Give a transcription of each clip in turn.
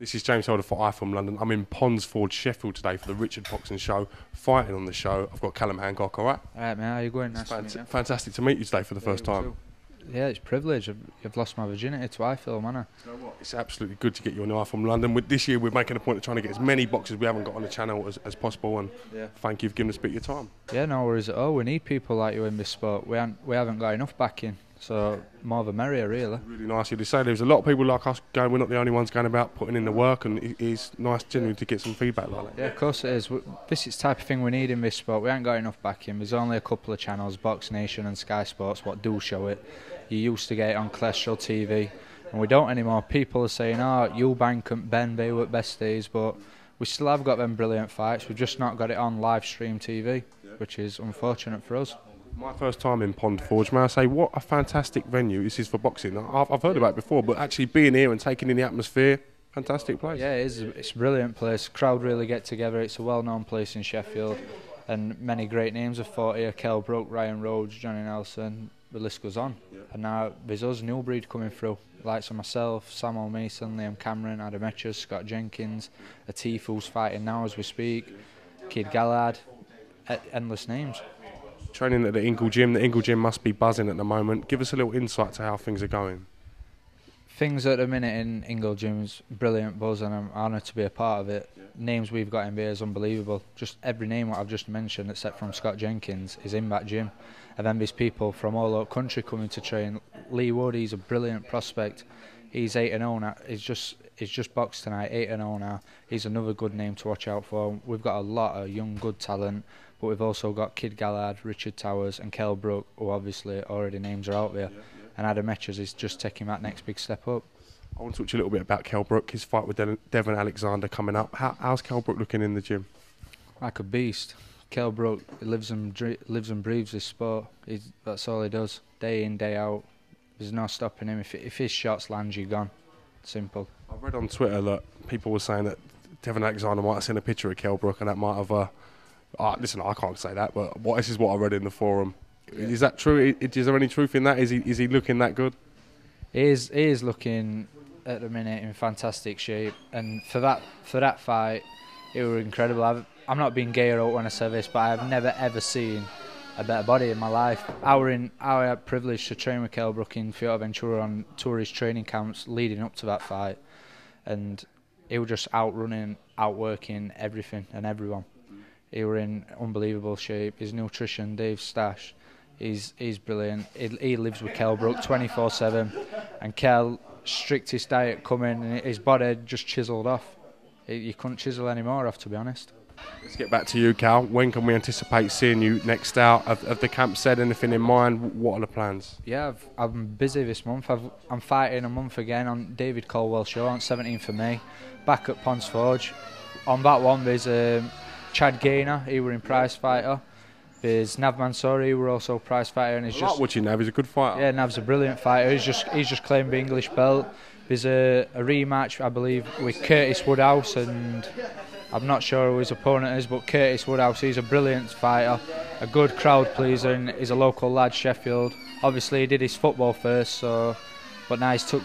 This is James Holder for iFILM London. I'm in Ponsford, Sheffield today for the Richard Boxing Show. Fighting on the show, I've got Callum Hancock, alright? Alright, man, how you going? Nice to meet you. Fantastic to meet you today for the first time. Yeah, it's a privilege. I've lost my virginity to iFILM, haven't I? You know what? It's absolutely good to get you on the iFILM London. This year we're making a point of trying to get as many boxers we haven't got on the channel as possible, and thank you for giving us a bit of your time. Yeah, no worries at all. We need people like you in this sport. We haven't got enough backing, so more the merrier, really. Really nice of you to say. There's a lot of people like us going, we're not the only ones going about putting in the work, and it's nice genuinely to get some feedback like that. Yeah, of course it is. This is the type of thing we need in this sport. We haven't got enough backing. There's only a couple of channels, Box Nation and Sky Sports, what do show it. You used to get it on Cholesterol TV, and we don't anymore. People are saying, oh, Eubank and Ben, they were besties, but we still have got them brilliant fights. We've just not got it on live stream TV, which is unfortunate for us. My first time in Ponsford, may I say, what a fantastic venue this is for boxing. I've heard about it before, but actually being here and taking in the atmosphere, fantastic place. Yeah, it is. It's a brilliant place. Crowd really get together. It's a well-known place in Sheffield, and many great names have fought here. Kell Brook, Ryan Rhodes, Johnny Nelson, the list goes on. And now there's us, new breed coming through, likes of myself, Sam O'Mason, Liam Cameron, Adam Etchers, Scott Jenkins, Atif, who's fighting now as we speak, Kid Gallard, endless names. Training at the Ingle Gym must be buzzing at the moment. Give us a little insight to how things are going. Things at the minute in Ingle Gym's brilliant buzz, and I'm honoured to be a part of it. Names we've got in there is unbelievable. Just every name what I've just mentioned, except from Scott Jenkins, is in that gym. And then there's people from all over the country coming to train. Lee Wood, he's a brilliant prospect. He's 8-0 now. He's just boxed tonight, 8-0 now. He's another good name to watch out for. We've got a lot of young, good talent, but we've also got Kid Gallard, Richard Towers, and Kell Brook, who obviously already names are out there. And Adam Etchers is just taking that next big step up. I want to talk to you a little bit about Kell Brook, his fight with Devon Alexander coming up. How's Kell Brook looking in the gym? Like a beast. Kell Brook lives and breathes this sport. That's all he does, day in, day out. There's no stopping him. If his shots land, you're gone. Simple. I read on Twitter that people were saying that Devon Alexander might have seen a picture of Kell Brook, and that might have... listen, I can't say that, but this is what I read in the forum. Yeah. Is that true? Is there any truth in that? Is he looking that good? He is looking at the minute in fantastic shape, and for that fight, it was incredible. I'm not being gay or out when I say this, but I've never ever seen a better body in my life. I had privilege to train with Kell Brook in Fuerteventura on tourist training camps leading up to that fight, and he was just outrunning, outworking everything and everyone. He was in unbelievable shape. His nutrition, Dave Stash, he's brilliant. He lives with Kell Brook 24/7, and Kell, strictest diet coming, and his body just chiselled off. You couldn't chisel any more off, to be honest. Let's get back to you, Cal. When can we anticipate seeing you next out? Have the camp said anything in mind? What are the plans? Yeah, I'm busy this month. I'm fighting a month again on David Colwell show on 17th of May, back at Ponsford. On that one, there's Chad Gaynor, he were in prize fighter. There's Nav Mansouri, who were also prize fighter, and he's just watching Nav. He's a good fighter. Yeah, Nav's a brilliant fighter. He's just claimed the English belt. There's a rematch, I believe, with Curtis Woodhouse, and I'm not sure who his opponent is, but Curtis Woodhouse, he's a brilliant fighter, a good crowd pleaser, and he's a local lad, Sheffield. Obviously, he did his football first, but now he's took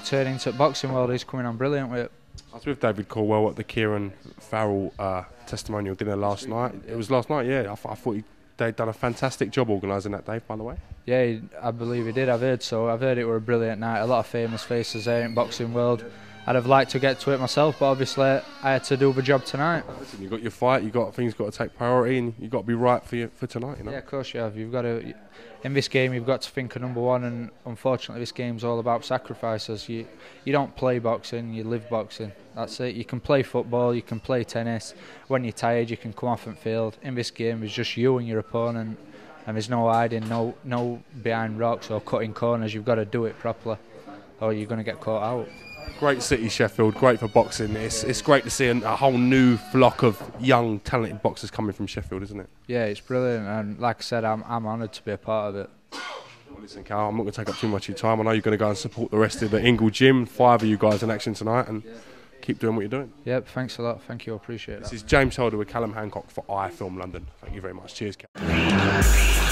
turn into boxing world. He's coming on brilliant with it. I was with David Colwell at the Kieran Farrell testimonial dinner last night. It was last night, yeah. I thought they'd done a fantastic job organising that day, by the way. Yeah, I believe he did. I've heard so. I've heard it were a brilliant night. A lot of famous faces there in boxing world. I'd have liked to get to it myself, but obviously I had to do the job tonight. Listen, you got your fight. You got things got to take priority, and you got to be right for tonight. You know. Yeah, of course you have. You've got to. In this game, you've got to think of number one, and unfortunately, this game's all about sacrifices. You don't play boxing, you live boxing. That's it. You can play football, you can play tennis. When you're tired, you can come off and field. In this game, it's just you and your opponent, and there's no hiding, no behind rocks or cutting corners. You've got to do it properly, or you're going to get caught out. Great city, Sheffield. Great for boxing. It's great to see a whole new flock of young, talented boxers coming from Sheffield, isn't it? Yeah, it's brilliant, and like I said, I'm honoured to be a part of it. Well, listen, Cal, I'm not going to take up too much of your time. I know you're going to go and support the rest of the Ingle Gym. 5 of you guys in action tonight, and keep doing what you're doing. Yep, thanks a lot. Thank you, I appreciate it. This is James Holder with Callum Hancock for iFILM London. Thank you very much. Cheers, Cal.